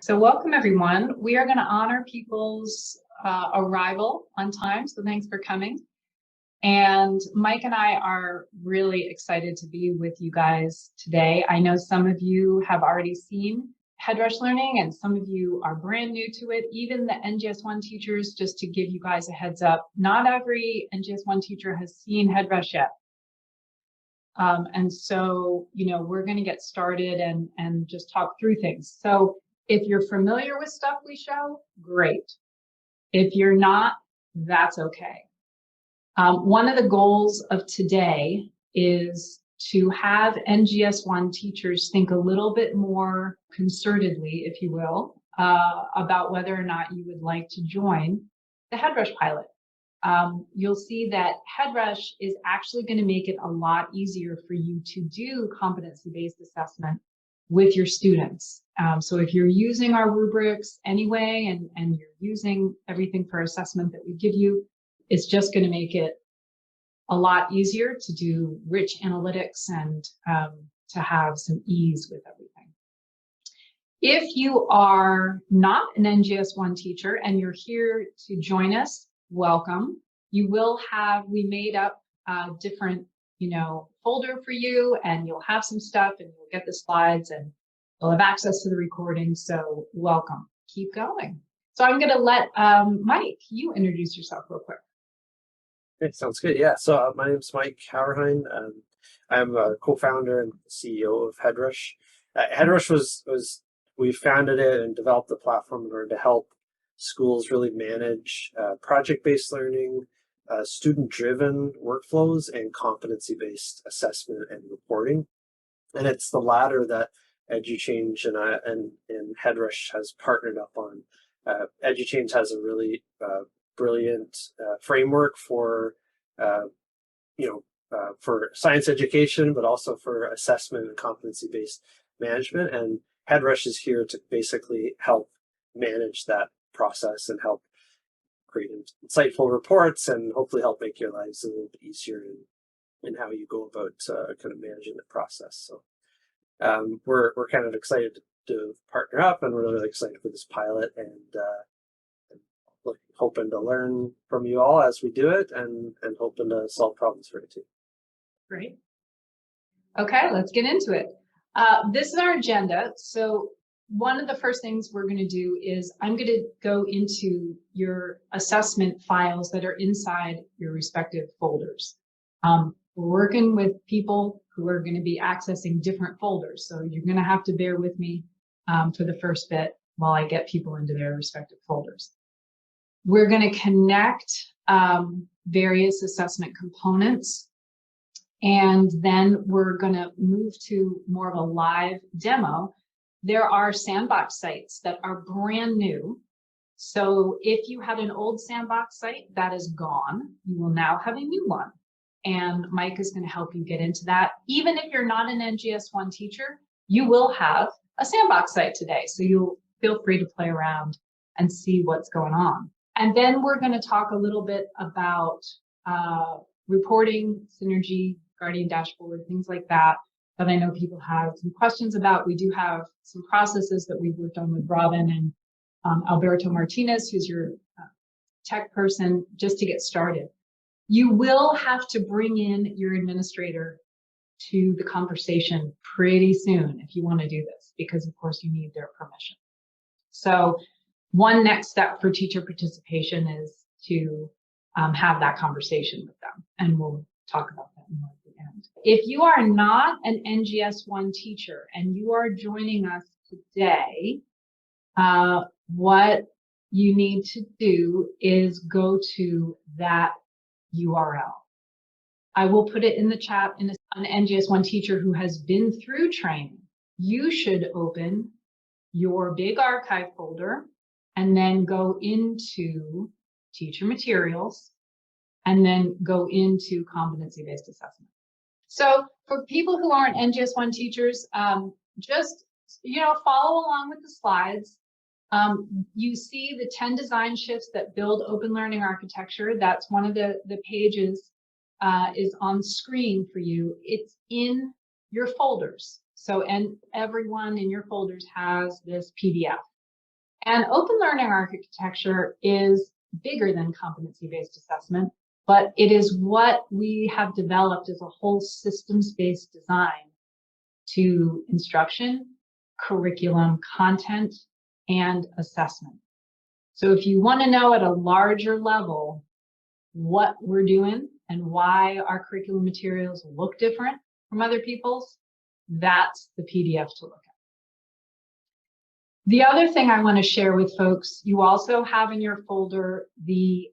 So welcome everyone. We are going to honor people's arrival on time, so thanks for coming. And Mike and I are really excited to be with you guys today. I know some of you have already seen Headrush Learning and some of you are brand new to it. Even the NGS 1 teachers, just to give you guys a heads up, not every NGS 1 teacher has seen Headrush yet. And so, we're going to get started and just talk through things. So if you're familiar with stuff we show, great. If you're not, that's okay. One of the goals of today is to have NGS 1 teachers think a little bit more concertedly, if you will, about whether or not you would like to join the Headrush pilot. You'll see that Headrush is actually going to make it a lot easier for you to do competency-based assessment with your students. So if you're using our rubrics anyway, and you're using everything for assessment that we give you, it's just going to make it a lot easier to do rich analytics and to have some ease with everything. If you are not an NGS 1 teacher and you're here to join us, welcome. You will have, we made up a different, folder for you, and you'll have some stuff and you'll get the slides and you'll have access to the recording. So welcome, keep going. So I'm going to let Mike, you introduce yourself real quick. Okay, sounds good. Yeah, so my name is Mike Hauerheim. I'm a co-founder and CEO of Headrush. Headrush was we founded it and developed the platform in order to help schools really manage project-based learning, student-driven workflows, and competency-based assessment and reporting. And it's the latter that EduChange and Headrush has partnered up on. EduChange has a really brilliant framework for for science education, but also for assessment and competency-based management. And Headrush is here to basically help manage that process and help create insightful reports and hopefully help make your lives a little bit easier in how you go about kind of managing the process. So we're kind of excited to partner up, and we're really excited for this pilot, and hoping to learn from you all as we do it, and hoping to solve problems for you too. Great. Okay, let's get into it. This is our agenda. So one of the first things we're going to do is I'm going to go into your assessment files that are inside your respective folders. We're working with people who are going to be accessing different folders. So you're going to have to bear with me for the first bit while I get people into their respective folders. We're going to connect various assessment components, and then we're going to move to more of a live demo. There are sandbox sites that are brand new. So if you had an old sandbox site, that is gone. You will now have a new one. And Mike is going to help you get into that. Even if you're not an NGS 1 teacher, you will have a sandbox site today. So you'll feel free to play around and see what's going on. And then we're going to talk a little bit about reporting, Synergy, Guardian Dashboard, things like that I know people have some questions about. We do have some processes that we've worked on with Robin and Alberto Martinez, who's your tech person, just to get started. You will have to bring in your administrator to the conversation pretty soon if you want to do this, because of course you need their permission. So one next step for teacher participation is to have that conversation with them, and we'll talk about that more at the end. If you are not an NGS 1 teacher and you are joining us today, what you need to do is go to that URL. I will put it in the chat. An NGS 1 teacher who has been through training, you should open your big archive folder and then go into teacher materials and then go into competency-based assessment. So for people who aren't NGS 1 teachers, just follow along with the slides. You see the 10 design shifts that build open learning architecture. That's one of the pages is on screen for you. It's in your folders. So, and everyone in your folders has this PDF. And open learning architecture is bigger than competency-based assessment, but it is what we have developed as a whole systems-based design to instruction, curriculum, content, and assessment. So if you want to know at a larger level what we're doing and why our curriculum materials look different from other people's, that's the PDF to look at. The other thing I want to share with folks, you also have in your folder the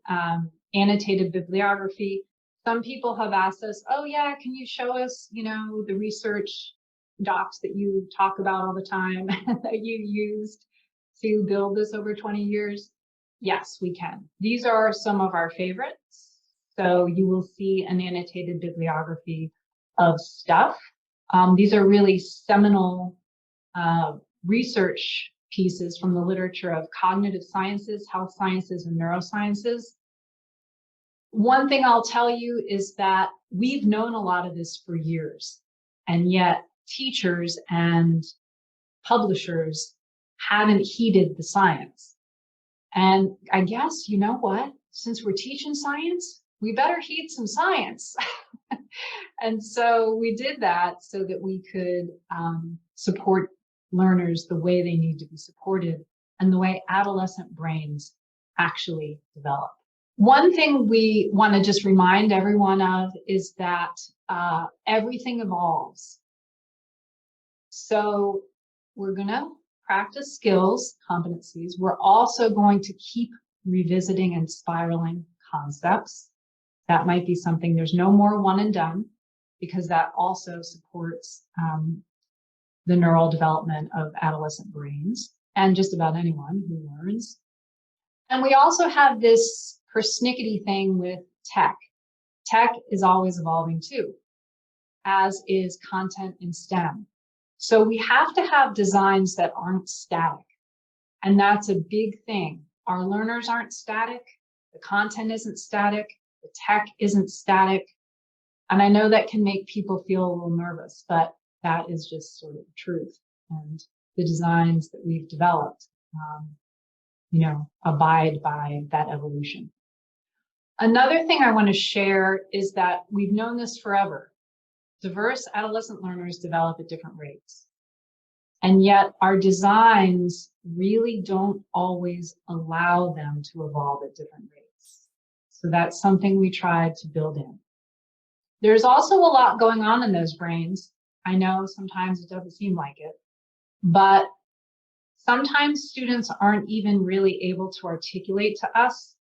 annotated bibliography. Some people have asked us, oh yeah, can you show us, the research docs that you talk about all the time that you used to build this over 20 years? Yes, we can. These are some of our favorites. So you will see an annotated bibliography of stuff. These are really seminal research pieces from the literature of cognitive sciences, health sciences, and neurosciences. One thing I'll tell you is that we've known a lot of this for years, and yet teachers and publishers haven't heeded the science. And I guess, you know what? Since we're teaching science, we better heed some science. And so we did that so that we could support learners the way they need to be supported and the way adolescent brains actually develop. One thing we want to just remind everyone of is that everything evolves. So we're going to practice skills, competencies. We're also going to keep revisiting and spiraling concepts. That might be something, there's no more one and done, because that also supports the neural development of adolescent brains and just about anyone who learns. And we also have this persnickety thing with tech. Tech is always evolving too, as is content in STEM. So we have to have designs that aren't static. And that's a big thing. Our learners aren't static. The content isn't static. The tech isn't static. And I know that can make people feel a little nervous, but that is just sort of the truth. And the designs that we've developed, abide by that evolution. Another thing I want to share is that we've known this forever. Diverse adolescent learners develop at different rates. And yet our designs really don't always allow them to evolve at different rates. So that's something we tried to build in. There's also a lot going on in those brains. I know sometimes it doesn't seem like it, but sometimes students aren't even really able to articulate to us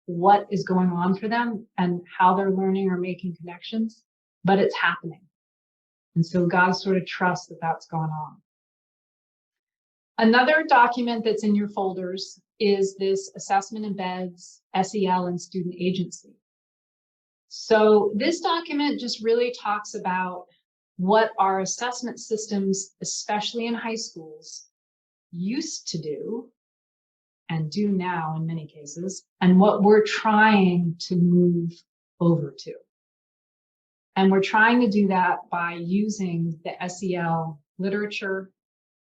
what is going on for them and how they're learning or making connections, but it's happening. And so God sort of trusts that that's going on. Another document that's in your folders is this Assessment Embeds SEL and Student Agency. So this document just really talks about what our assessment systems, especially in high schools, used to do and do now in many cases, and what we're trying to move over to. And we're trying to do that by using the SEL literature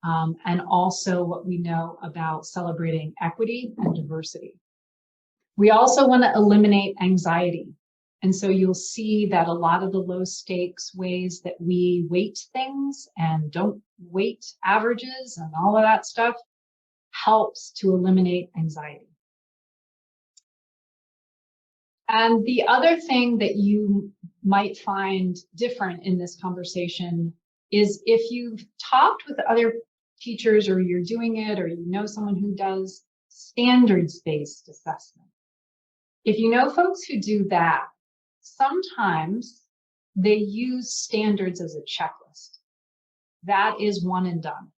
and also what we know about celebrating equity and diversity. We also want to eliminate anxiety. And so you'll see that a lot of the low stakes ways that we weight things and don't weight averages and all of that stuff helps to eliminate anxiety. And the other thing that you might find different in this conversation is if you've talked with other teachers or you're doing it or you know someone who does standards-based assessment. If you know folks who do that, sometimes they use standards as a checklist. That is one and done.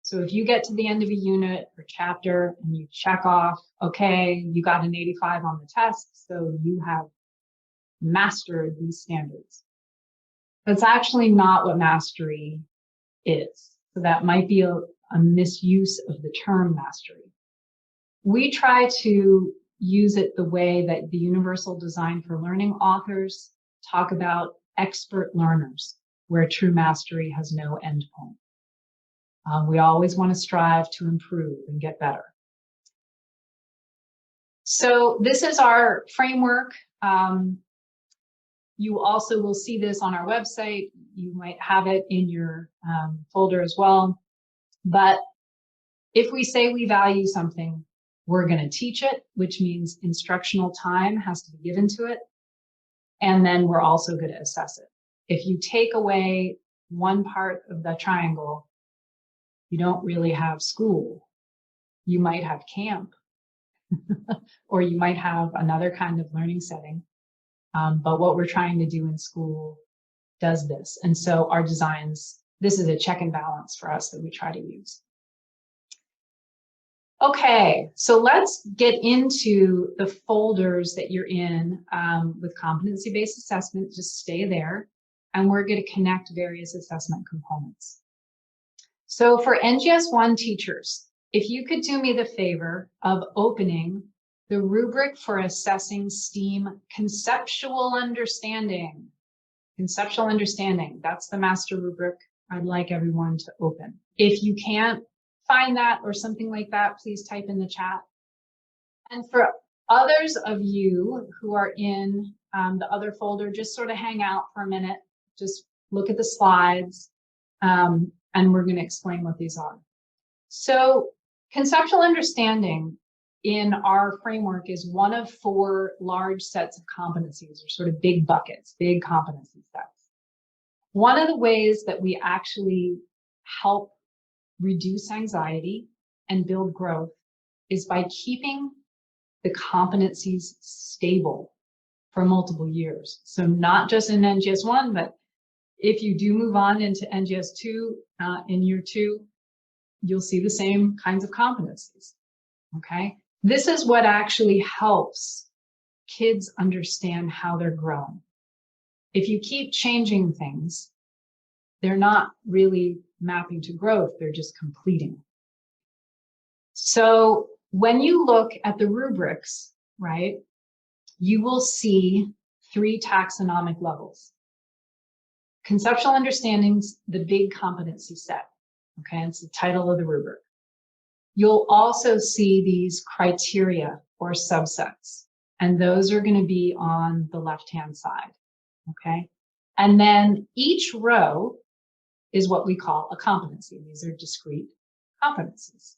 So if you get to the end of a unit or chapter and you check off, okay, you got an 85 on the test, so you have mastered these standards. That's actually not what mastery is. So that might be a misuse of the term mastery. We try to use it the way that the Universal Design for Learning authors talk about expert learners, where true mastery has no endpoint. We always want to strive to improve and get better. So this is our framework. You also will see this on our website. You might have it in your folder as well. But if we say we value something, we're going to teach it, which means instructional time has to be given to it. And then we're also going to assess it. If you take away one part of the triangle, you don't really have school. You might have camp, or you might have another kind of learning setting. But what we're trying to do in school does this. And so our designs, this is a check and balance for us that we try to use. Okay, so let's get into the folders that you're in with competency-based assessment. Just stay there, and we're going to connect various assessment components. So for NGS 1 teachers, if you could do me the favor of opening the rubric for assessing STEAM conceptual understanding. Conceptual understanding, that's the master rubric I'd like everyone to open. If you can't find that or something like that, please type in the chat. And for others of you who are in the other folder, just sort of hang out for a minute, just look at the slides, and we're going to explain what these are. So conceptual understanding in our framework is one of 4 large sets of competencies, or sort of big buckets, big competency sets. One of the ways that we actually help reduce anxiety and build growth is by keeping the competencies stable for multiple years. So not just in NGS 1, but if you do move on into NGS 2, in year 2, you'll see the same kinds of competencies, okay? This is what actually helps kids understand how they're growing. If you keep changing things, they're not really mapping to growth, they're just completing. So when you look at the rubrics, right, you will see 3 taxonomic levels. Conceptual understanding's the big competency set, okay? It's the title of the rubric. You'll also see these criteria or subsets, and those are going to be on the left-hand side, okay? And then each row is what we call a competency. These are discrete competencies,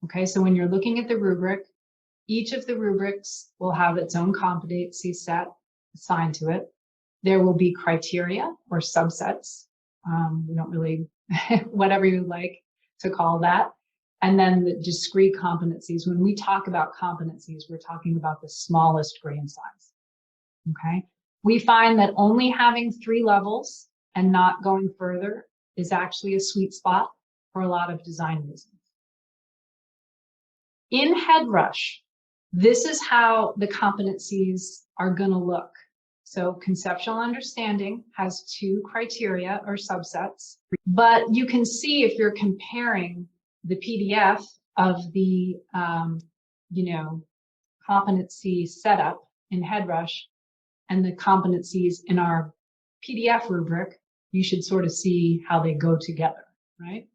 okay? So when you're looking at the rubric, each of the rubrics will have its own competency set assigned to it. There will be criteria or subsets. We don't really, whatever you like to call that. And then the discrete competencies. When we talk about competencies, we're talking about the smallest grain size, okay? We find that only having 3 levels and not going further is actually a sweet spot for a lot of design reasons. In Headrush, this is how the competencies are going to look. So conceptual understanding has 2 criteria or subsets, but you can see if you're comparing the PDF of the, competency setup in Headrush and the competencies in our PDF rubric, you should sort of see how they go together, right?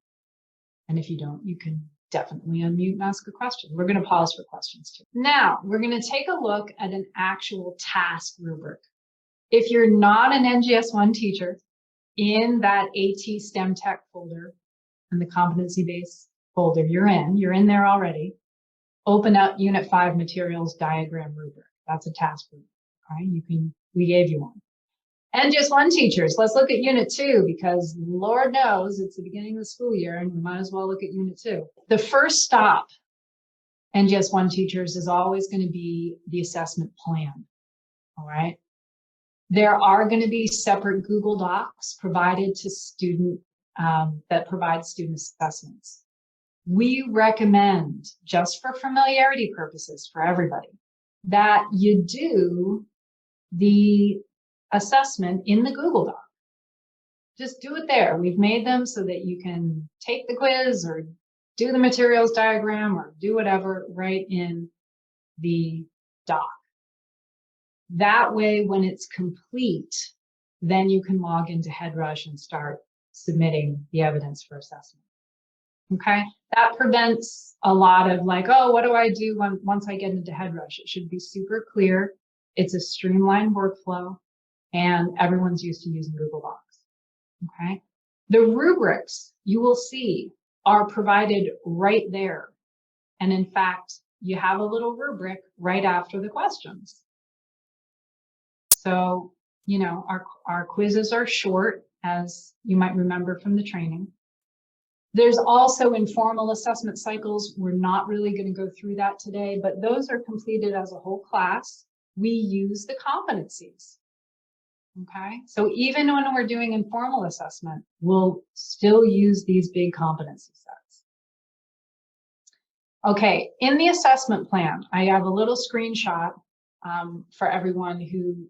And if you don't, you can definitely unmute and ask a question. We're going to pause for questions too. Now, we're going to take a look at an actual task rubric. If you're not an NGS 1 teacher, in that AT STEM Tech folder and the competency-based folder you're in there already, open up Unit 5 Materials Diagram Rubric. That's a task rubric, okay? We gave you one. NGS 1 teachers, let's look at Unit 2 because Lord knows it's the beginning of the school year and we might as well look at Unit 2. The first stop, NGS 1 teachers, is always going to be the assessment plan, all right? There are going to be separate Google Docs provided to student that provide student assessments. We recommend, just for familiarity purposes for everybody, that you do the assessment in the Google Doc. Just do it there. We've made them so that you can take the quiz or do the materials diagram or do whatever right in the doc. That way, when it's complete, then you can log into Headrush and start submitting the evidence for assessment. Okay, that prevents a lot of like, oh, what do I do once I get into Headrush? It should be super clear. It's a streamlined workflow, and everyone's used to using Google Docs. Okay, the rubrics you will see are provided right there. And in fact, you have a little rubric right after the questions. So, you know, our quizzes are short, as you might remember from the training. There's also informal assessment cycles. We're not really going to go through that today, but those are completed as a whole class. We use the competencies. Okay, so even when we're doing informal assessment, we'll still use these big competency sets. Okay, in the assessment plan, I have a little screenshot for everyone who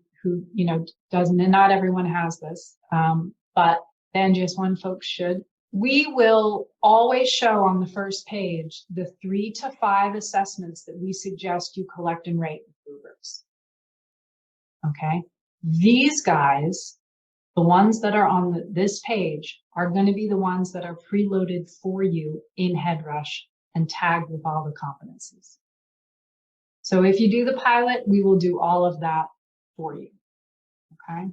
you know doesn't, and not everyone has this, but the NGS 1 folks should. We will always show on the first page the 3 to 5 assessments that we suggest you collect and rate with rubrics. Okay, these guys, the ones that are on this page, are going to be the ones that are preloaded for you in Headrush and tagged with all the competencies. So if you do the pilot, we will do all of that for you. Okay.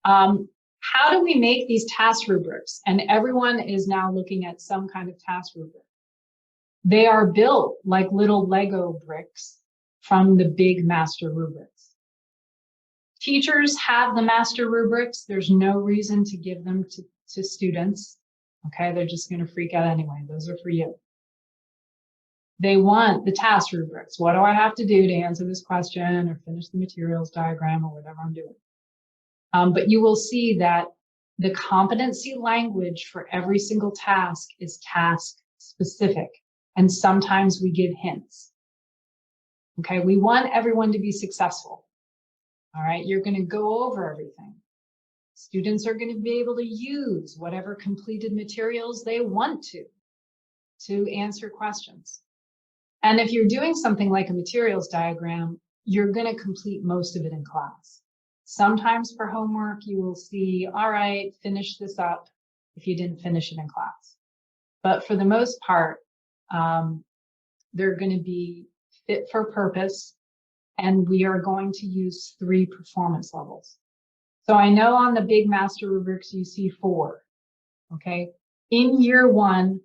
How do we make these task rubrics? And everyone is now looking at some kind of task rubric. They are built like little Lego bricks from the big master rubrics. Teachers have the master rubrics. There's no reason to give them to students. Okay, they're just going to freak out anyway. Those are for you. They want the task rubrics. What do I have to do to answer this question or finish the materials diagram or whatever I'm doing? But you will see that the competency language for every single task is task specific. And sometimes we give hints. Okay, we want everyone to be successful. All right, you're going to go over everything. Students are going to be able to use whatever completed materials they want to answer questions. And if you're doing something like a materials diagram, you're going to complete most of it in class. Sometimes for homework, you will see, all right, finish this up if you didn't finish it in class. But for the most part, they're going to be fit for purpose, and we are going to use 3 performance levels. So I know on the big master rubrics, you see 4, okay? In year 1,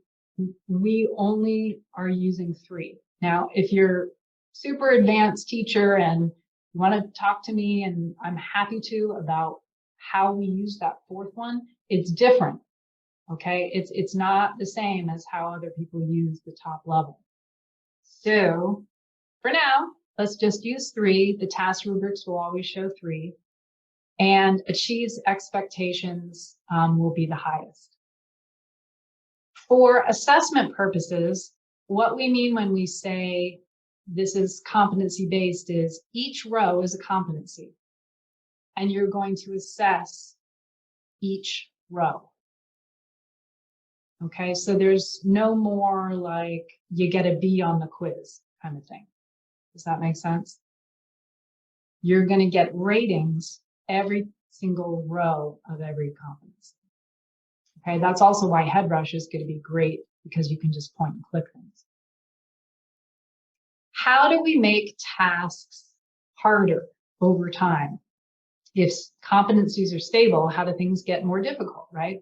we only are using 3. Now, if you're super advanced teacher and you want to talk to me, and I'm happy to about how we use that 4th one, it's different, okay? It's not the same as how other people use the top level. So for now, let's just use 3. The task rubrics will always show 3. And achieves expectations will be the highest. For assessment purposes, what we mean when we say this is competency-based is each row is a competency, and you're going to assess each row. Okay, so there's no more like you get a B on the quiz kind of thing. Does that make sense? You're going to get ratings every single row of every competency. Okay, that's also why Headrush is going to be great, because you can just point and click things. How do we make tasks harder over time? If competencies are stable, how do things get more difficult, right?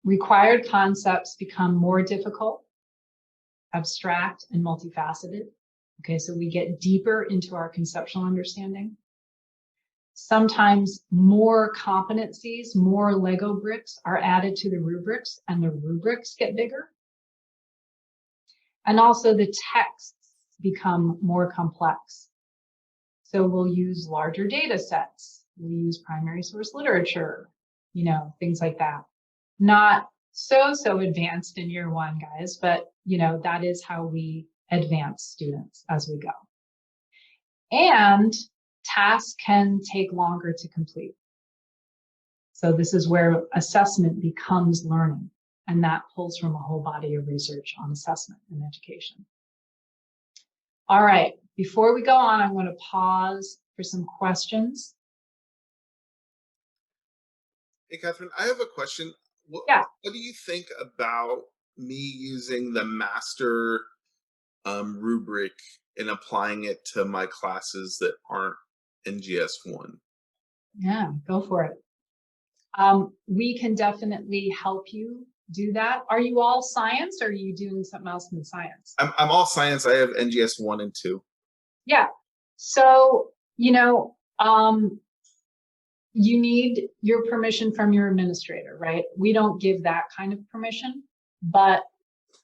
Required concepts become more difficult, abstract, and multifaceted. Okay, so we get deeper into our conceptual understanding. Sometimes more competencies, more Lego bricks are added to the rubrics, and the rubrics get bigger. And also the texts become more complex. So we'll use larger data sets. We use primary source literature, you know, things like that. Not so advanced in year 1, guys, but you know, that is how we advance students as we go. And tasks can take longer to complete. So this is where assessment becomes learning, and that pulls from a whole body of research on assessment and education. All right, before we go on, I'm going to pause for some questions. Hey, Catherine, I have a question. Yeah. What do you think about me using the master rubric and applying it to my classes that aren't NGS 1. Yeah, go for it. We can definitely help you do that. Are you all science, or are you doing something else in science? I'm all science. I have NGS 1 and 2. Yeah. So, you need your permission from your administrator, right? We don't give that kind of permission, but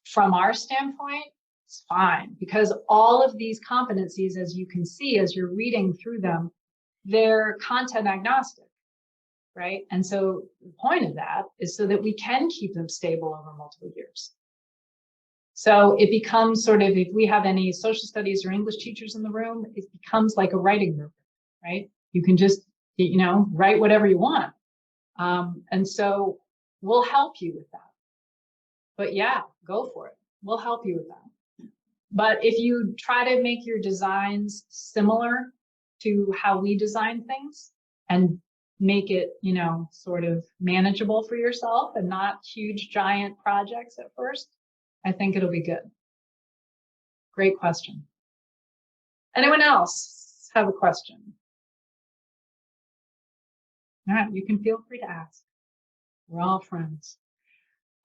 from our standpoint, it's fine, because all of these competencies, as you can see, as you're reading through them, they're content agnostic, right? And so the point of that is so that we can keep them stable over multiple years. So it becomes sort of, if we have any social studies or English teachers in the room, it becomes like a writing rubric, right? You can just, write whatever you want. And so we'll help you with that. But yeah, go for it. We'll help you with that. But if you try to make your designs similar to how we design things and make it, sort of manageable for yourself and not huge, giant projects at first, I think it'll be good. Great question. Anyone else have a question? All right, you can feel free to ask. We're all friends.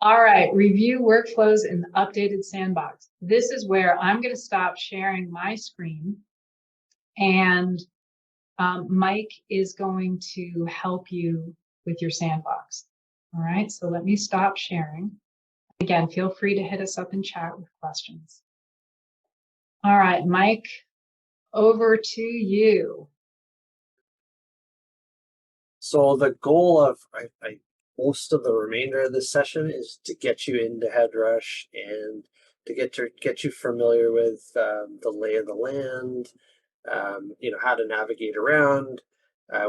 All right, review workflows in the updated sandbox. This is where I'm going to stop sharing my screen, and Mike is going to help you with your sandbox. All right, so let me stop sharing. Again, feel free to hit us up in chat with questions. All right, Mike, over to you. So the goal of most of the remainder of this session is to get you into Headrush and to get you familiar with the lay of the land, how to navigate around,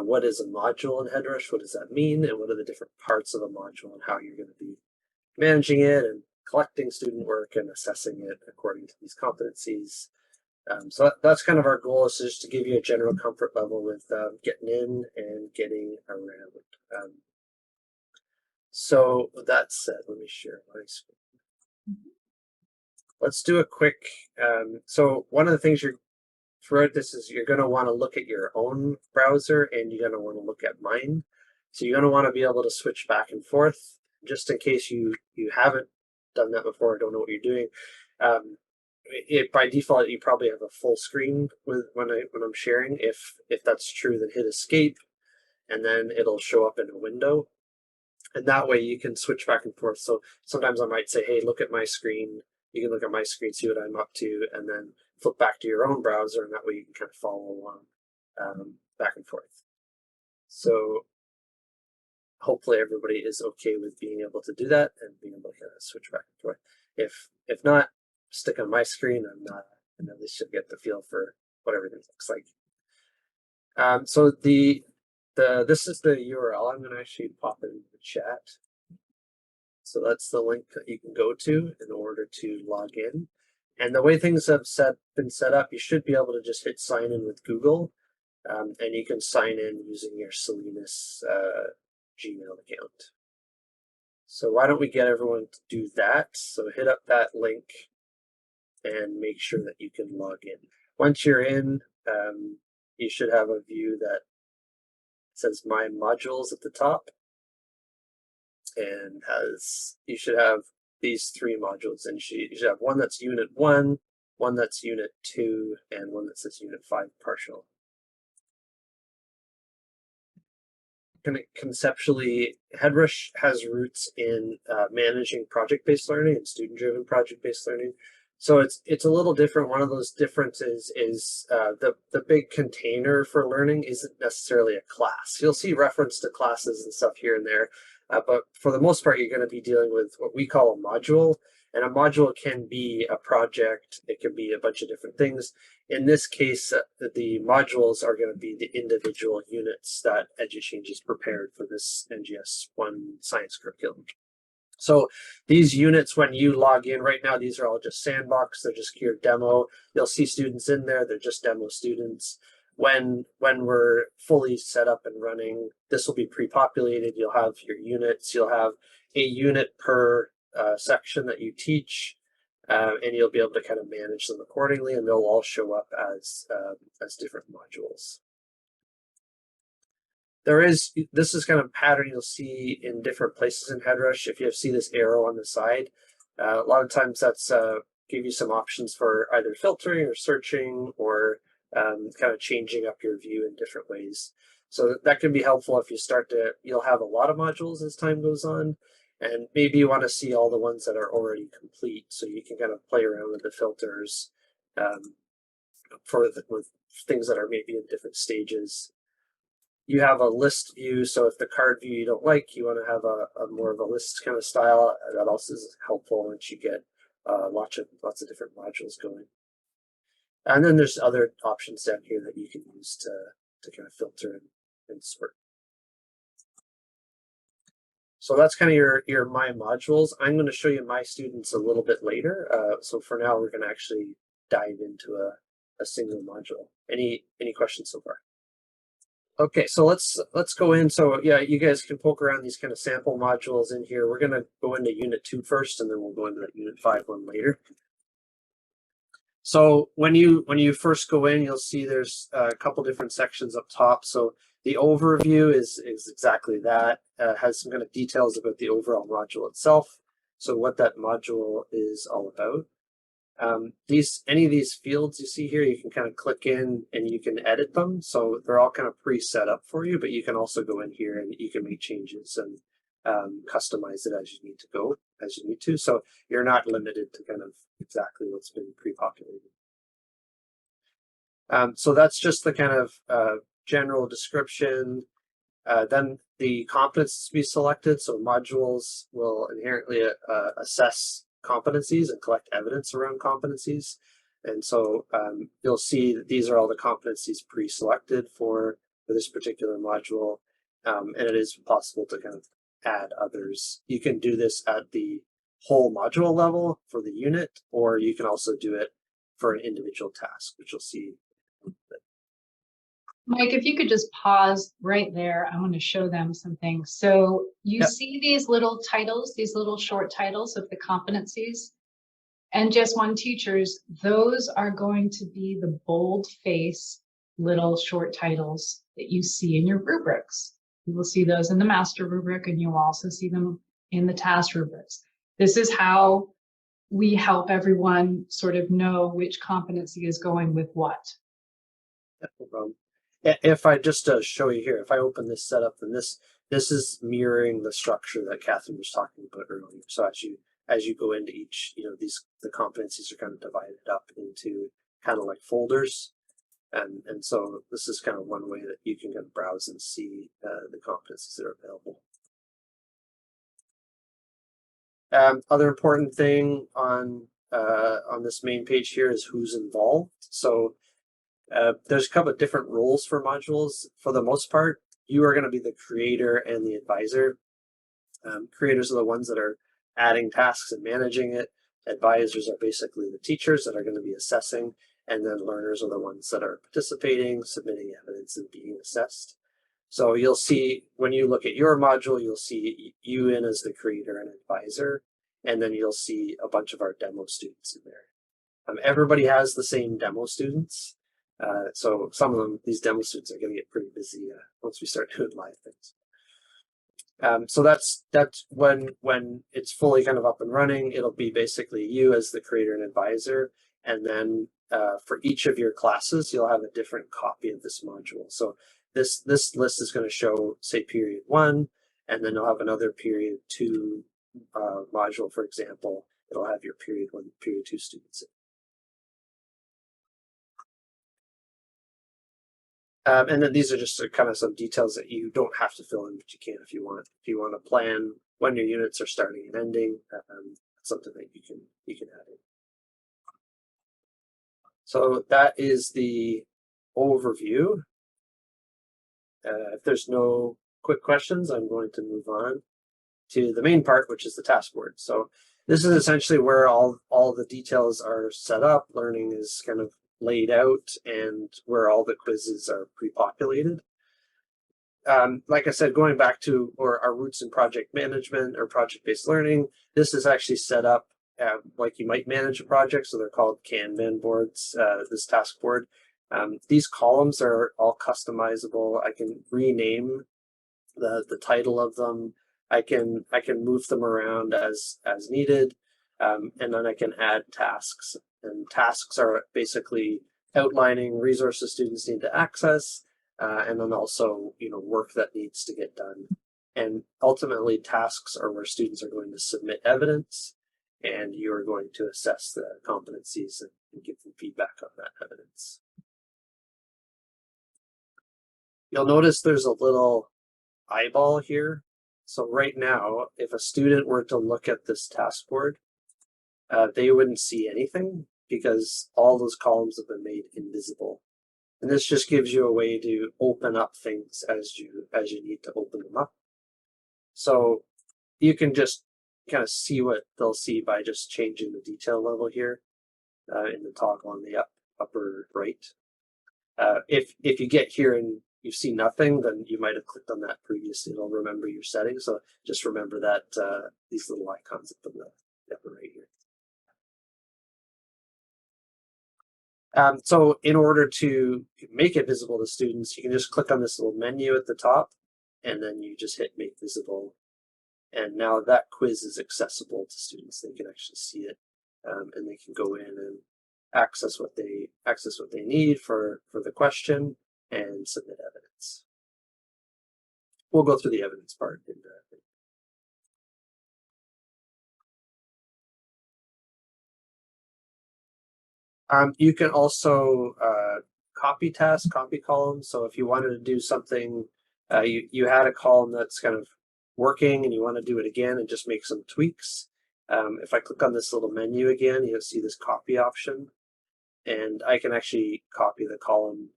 what is a module in Headrush, what does that mean, and what are the different parts of a module and how you're going to be managing it and collecting student work and assessing it according to these competencies. So that's kind of our goal, is just to give you a general comfort level with getting in and getting around. So with that said, let me share my screen. Let's do a quick, so one of the things throughout this is you're going to want to look at your own browser and you're going to want to look at mine. So you're going to want to be able to switch back and forth, just in case you haven't done that before or don't know what you're doing. By default, you probably have a full screen when I'm sharing. If that's true, then hit escape, and then it'll show up in a window. And that way you can switch back and forth. So sometimes I might say, hey, look at my screen. You can look at my screen, see what I'm up to, and then flip back to your own browser, and that way you can kind of follow along back and forth. So hopefully everybody is okay with being able to do that and being able to kind of switch back and forth. If not, stick on my screen, and at least you'll get the feel for what everything looks like. So this is the URL. I'm going to actually pop it in the chat. So that's the link that you can go to in order to log in. And the way things have been set up, you should be able to just hit sign in with Google, and you can sign in using your Salinas Gmail account. So why don't we get everyone to do that? So hit up that link and make sure that you can log in. Once you're in, you should have a view that says My Modules at the top, and you should have these 3 modules, and you should have one that's Unit 1, one that's Unit 2, and one that says Unit 5 Partial. Conceptually, Headrush has roots in managing project-based learning and student-driven project-based learning. So it's a little different. One of those differences is the big container for learning isn't necessarily a class. You'll see reference to classes and stuff here and there, but for the most part, you're going to be dealing with what we call a module. And a module can be a project. It can be a bunch of different things. In this case, the modules are going to be the individual units that EduChange has prepared for this NGS 1 science curriculum. So these units, when you log in right now, these are all just sandbox. They're just pure demo. You'll see students in there. They're just demo students. When we're fully set up and running, this will be pre-populated. You'll have your units. You'll have a unit per section that you teach, and you'll be able to kind of manage them accordingly, and they'll all show up as different modules. This is kind of a pattern you'll see in different places in Headrush. If you see this arrow on the side, a lot of times that's give you some options for either filtering or searching, or kind of changing up your view in different ways. So that can be helpful if you you'll have a lot of modules as time goes on, and maybe you want to see all the ones that are already complete, so you can kind of play around with the filters with things that are maybe in different stages. You have a list view, so if the card view you don't like, you want to have a more of a list kind of style. That also is helpful once you get lots of different modules going. And then there's other options down here that you can use to kind of filter and sort. So that's kind of your My Modules. I'm going to show you my students a little bit later. So for now, we're going to actually dive into a single module. Any questions so far? Okay, so let's go in. So yeah, you guys can poke around these kind of sample modules in here. We're going to go into Unit 2 first, and then we'll go into that Unit 5 one later. So when you first go in, you'll see there's a couple different sections up top. So the overview is exactly that. Has some kind of details about the overall module itself. So what that module is all about. Any of these fields you see here, you can kind of click in and you can edit them. So they're all kind of pre-set up for you, but you can also go in here and you can make changes and customize it as you need to. So you're not limited to kind of exactly what's been pre-populated. So that's just the kind of general description. Then the competencies to be selected. So modules will inherently assess competencies and collect evidence around competencies. And so you'll see that these are all the competencies pre-selected for this particular module. And it is possible to kind of add others. You can do this at the whole module level for the unit, or you can also do it for an individual task, which you'll see. Mike, if you could just pause right there, I want to show them something. So you see these little titles, these little short titles of the competencies, and just one teachers, those are going to be the bold-face little short titles that you see in your rubrics. You will see those in the master rubric, and you'll also see them in the task rubrics. This is how we help everyone sort of know which competency is going with what. No problem. If I just show you here, if I open this setup, then this is mirroring the structure that Catherine was talking about earlier. So as you go into each, the competencies are kind of divided up into kind of like folders, and so this is kind of one way that you can kind of browse and see the competencies that are available. Other important thing on this main page here is who's involved. So there's a couple of different roles for modules. For the most part, you are going to be the creator and the advisor. Creators are the ones that are adding tasks and managing it. Advisors are basically the teachers that are going to be assessing, and then learners are the ones that are participating, submitting evidence, and being assessed. So you'll see when you look at your module, you'll see you in as the creator and advisor, and then you'll see a bunch of our demo students in there. Everybody has the same demo students. So some of them, these demo students are going to get pretty busy once we start doing live things. So that's when it's fully kind of up and running, it'll be basically you as the creator and advisor. And then for each of your classes, you'll have a different copy of this module. So this list is going to show, say, period 1, and then you'll have another period 2 module, for example. It'll have your period 1, period 2 students in. And then these are just kind of some details that you don't have to fill in, but you can if you want. If you want to plan when your units are starting and ending, that's something that you can add in. So that is the overview. If there's no quick questions, I'm going to move on to the main part, which is the task board. So this is essentially where all the details are set up. Learning is kind of laid out, and where all the quizzes are pre-populated. like I said, going back to our roots in project management or project-based learning, this is actually set up like you might manage a project. So they're called Kanban boards, this task board. These columns are all customizable. I can rename the title of them. I can move them around as needed, and then I can add tasks. And tasks are basically outlining resources students need to access, and then also work that needs to get done. And ultimately, tasks are where students are going to submit evidence, and you are going to assess the competencies and give them feedback on that evidence. You'll notice there's a little eyeball here. So right now, if a student were to look at this task board, they wouldn't see anything because all those columns have been made invisible. And this just gives you a way to open up things as you need to open them up. So you can just kind of see what they'll see by just changing the detail level here in the toggle on the upper right. If you get here and you see nothing, then you might have clicked on that previously. It'll remember your settings. So just remember that these little icons up in the upper right here. So in order to make it visible to students, you can just click on this little menu at the top, and then you just hit Make Visible. And now that quiz is accessible to students. They can actually see it, and they can go in and access what they need for the question and submit evidence. We'll go through the evidence part in you can also copy tasks, copy columns. So if you wanted to do something, you had a column that's kind of working and you want to do it again and just make some tweaks. If I click on this little menu again, you'll see this copy option. And I can actually copy the column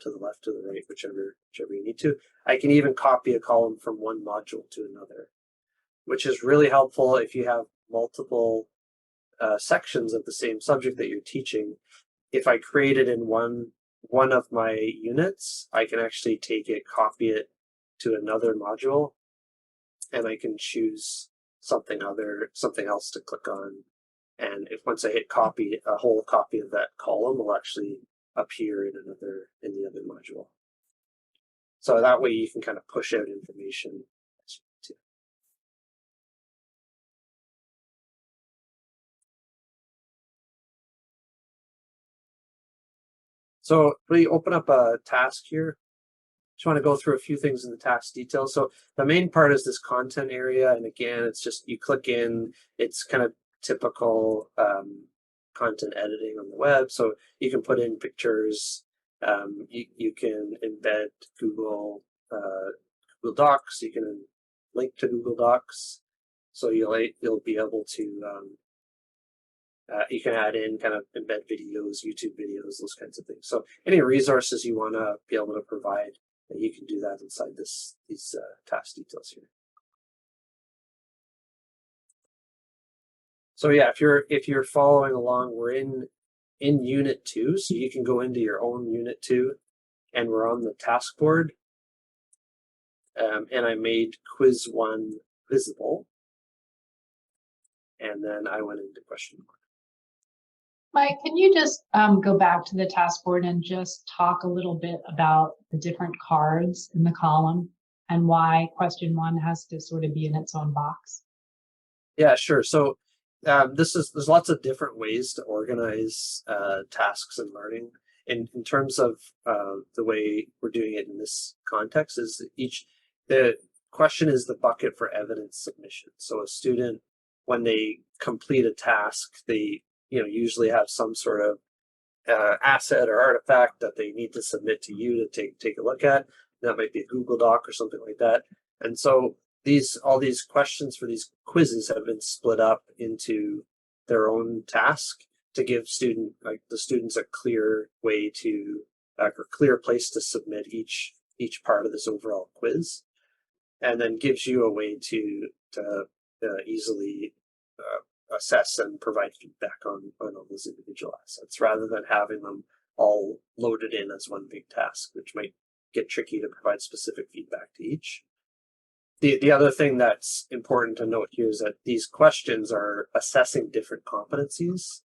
to the left or the right, whichever you need to. I can even copy a column from one module to another, which is really helpful if you have multiple sections of the same subject that you're teaching. If I create it in one of my units, I can actually take it, copy it to another module, and I can choose something else to click on. And if once I hit copy, a whole copy of that column will actually appear in the other module. So that way you can kind of push out information as you need to. So we open up a task here. Just want to go through a few things in the task details. So the main part is this content area, and again, it's just you click in. It's kind of typical content editing on the web. So you can put in pictures. You can embed Google Docs. You can link to Google Docs. So you'll be able to you can add in kind of embed videos, YouTube videos, those kinds of things. So any resources you want to be able to provide, you can do that inside these task details here. So yeah, if you're following along, we're in Unit 2, so you can go into your own Unit 2, and we're on the task board. And I made quiz 1 visible, and then I went into question 1. Mike, can you just go back to the task board and just talk a little bit about the different cards in the column and why question 1 has to sort of be in its own box? Yeah, sure. So there's lots of different ways to organize tasks and learning. In terms of the way we're doing it in this context is the question is the bucket for evidence submission. So a student, when they complete a task, they usually have some sort of asset or artifact that they need to submit to you to take a look at. That might be a Google Doc or something like that. And so all these questions for these quizzes have been split up into their own task to give the students a clear way to or clear place to submit each part of this overall quiz, and then gives you a way to easily assess and provide feedback on all those individual assets rather than having them all loaded in as one big task, which might get tricky to provide specific feedback to each. The other thing that's important to note here is that these questions are assessing different competencies.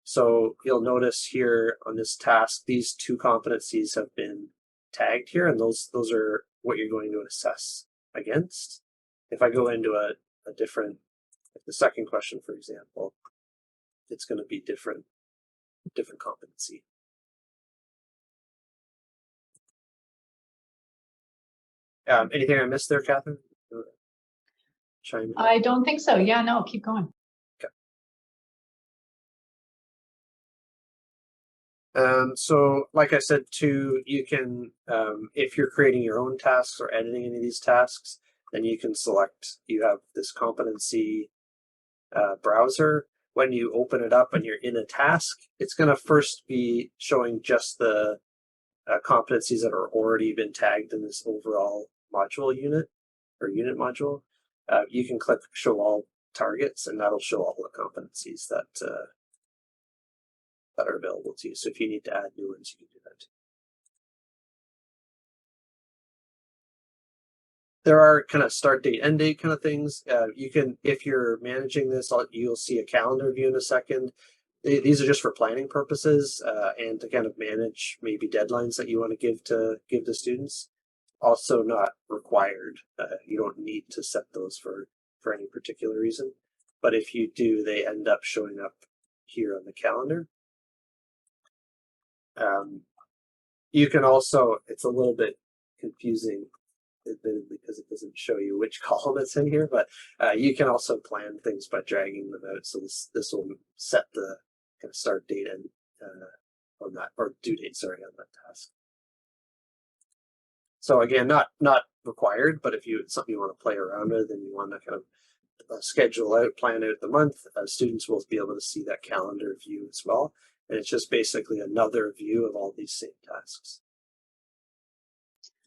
So you'll notice here on this task, these 2 competencies have been tagged here, and those are what you're going to assess against. If I go into a different, like the second question, for example, it's going to be different competency. Anything I missed there, Catherine? Chime in. I don't think so. Yeah, no, keep going. So like I said too, you can, if you're creating your own tasks or editing any of these tasks, then you can select, you have this competency browser. When you open it up and you're in a task, it's going to first be showing just the competencies that are already been tagged in this overall module unit or unit module. You can click show all targets, and that'll show all the competencies that are available to you. So if you need to add new ones, you can do that too. There are kind of start date, end date kind of things. You can, if you're managing this, you'll see a calendar view in a second. These are just for planning purposes and to kind of manage maybe deadlines that you want to give the students. Also not required. You don't need to set those for any particular reason. But if you do, they end up showing up here on the calendar. You can also, it's a little bit confusing admittedly because it doesn't show you which column it's in here, but you can also plan things by dragging them out. So this will set the kind of start date and on that, or due date, sorry, on that task. So again, not required, but if it's something you want to play around with and you want to kind of schedule out, plan out the month, students will be able to see that calendar view as well. And it's just basically another view of all these same tasks.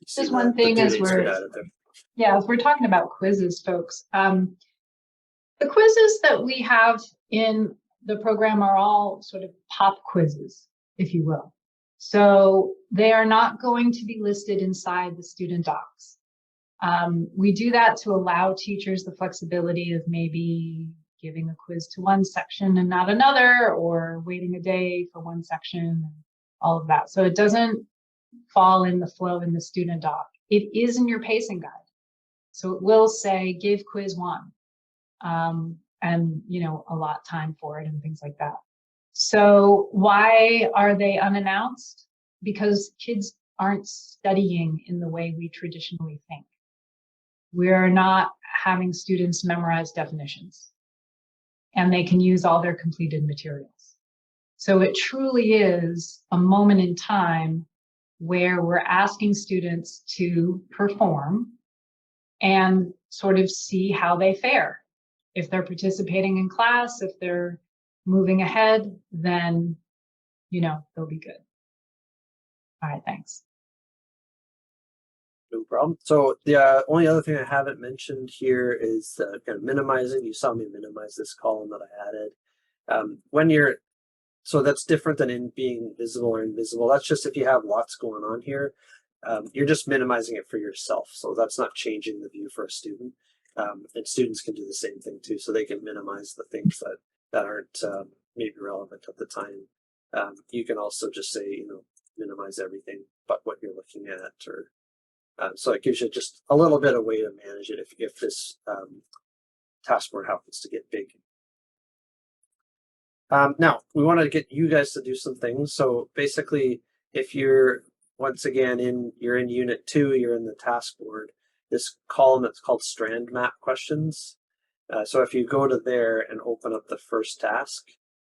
Just one thing as we're talking about quizzes, folks. The quizzes that we have in the program are all sort of pop quizzes, if you will. So they are not going to be listed inside the student docs. We do that to allow teachers the flexibility of maybe giving a quiz to one section and not another, or waiting a day for one section, and all of that. So it doesn't fall in the flow in the student doc. It is in your pacing guide. So it will say give quiz 1 and allot time for it and things like that. So why are they unannounced? Because kids aren't studying in the way we traditionally think. We're not having students memorize definitions, and they can use all their completed materials. So it truly is a moment in time where we're asking students to perform and sort of see how they fare. If they're participating in class, if they're moving ahead, then, they'll be good. All right, thanks. No problem. So the only other thing I haven't mentioned here is kind of minimizing. You saw me minimize this column that I added. So that's different than in being visible or invisible. That's just if you have lots going on here, you're just minimizing it for yourself. So that's not changing the view for a student. And students can do the same thing too. So they can minimize the things that aren't maybe relevant at the time. You can also just say, minimize everything but what you're looking at, or so it gives you just a little bit of way to manage it if this task board happens to get big. Now, we want to get you guys to do some things. So basically, if you're, once again, you're in Unit 2, you're in the task board, this column that's called Strand Map Questions. So if you go to there and open up the first task,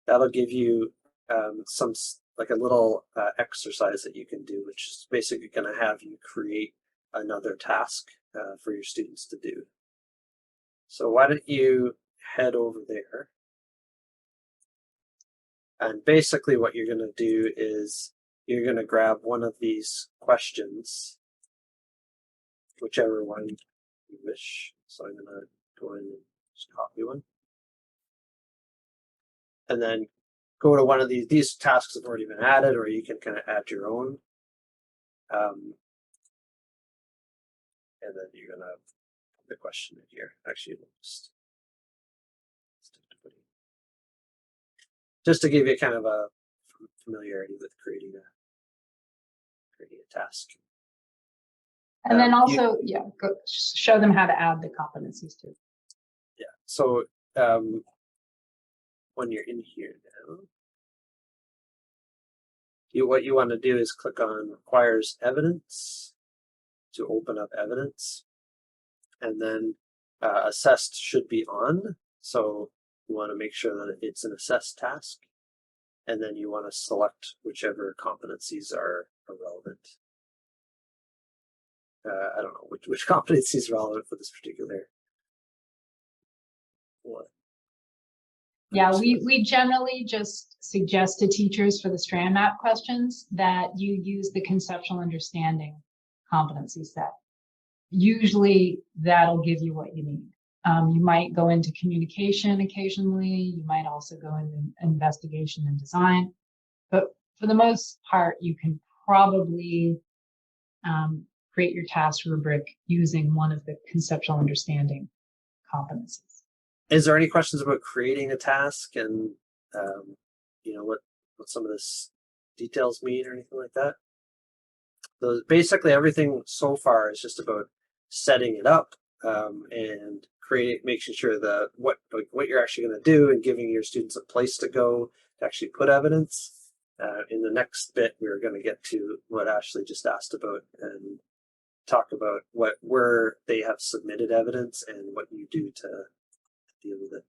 that'll give you like a little exercise that you can do, which is basically going to have you create another task for your students to do. So why don't you head over there? And basically what you're going to do is you're going to grab one of these questions, whichever one you wish. So I'm going to go in and just copy one. And then go to one of these tasks have already been added, or you can kind of add your own. and then you're gonna put the question in here. Actually, we'll just to give you kind of a familiarity with creating a task. And then also, show them how to add the competencies too. Yeah. So when you're in here now, what you want to do is click on requires evidence to open up evidence, and then assessed should be on. So you want to make sure that it's an assessed task, and then you want to select whichever competencies are relevant. I don't know which competency is relevant for this particular one. Yeah, we generally just suggest to teachers for the strand map questions that you use the conceptual understanding competency set. Usually that'll give you what you need. You might go into communication occasionally. You might also go into investigation and design. But for the most part, you can probably create your task rubric using one of the conceptual understanding competencies. Is there any questions about creating a task and what some of this details mean or anything like that? So basically everything so far is just about setting it up and making sure that what you're actually going to do and giving your students a place to go to actually put evidence. In the next bit, we're going to get to what Ashley just asked about and talk about where they have submitted evidence and what you do to deal with it.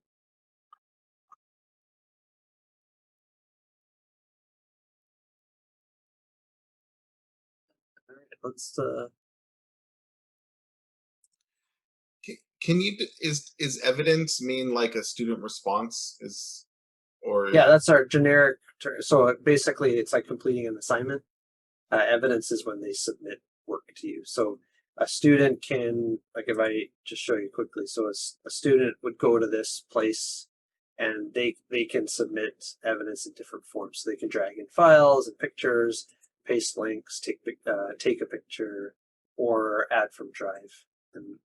All right, let's Can you is evidence mean like a student response yeah, that's our generic term. So basically it's like completing an assignment. Evidence is when they submit work to you. So a student can, like if I just show you quickly, so a student would go to this place and they can submit evidence in different forms. So they can drag in files and pictures, paste links, take a picture, or add from Drive. And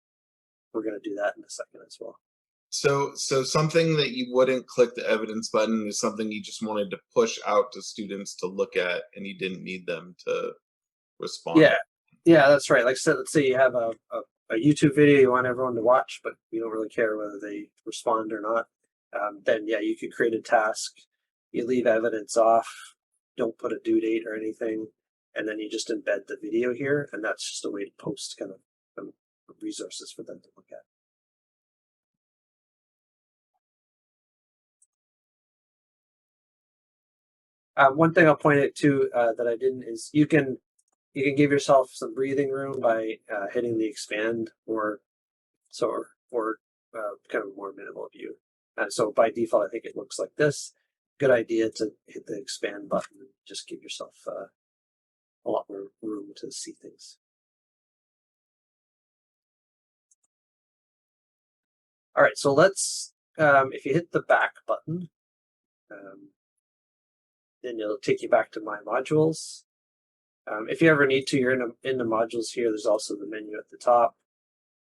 we're going to do that in a second as well. So something that you wouldn't click the evidence button is something you just wanted to push out to students to look at, and you didn't need them to respond. Yeah, that's right. Like, so let's say you have a YouTube video you want everyone to watch, but you don't really care whether they respond or not. Then yeah, you could create a task. You leave evidence off. Don't put a due date or anything, and then you just embed the video here, and that's just a way to post kind of resources for them to look at. One thing I'll point out too that I didn't is you can give yourself some breathing room by hitting the expand or kind of more minimal view. So by default, I think it looks like this. Good idea to hit the expand button and just give yourself a lot more room to see things. All right, so let's, if you hit the back button, then it'll take you back to My Modules. If you ever need to, you're in the modules here. There's also the menu at the top.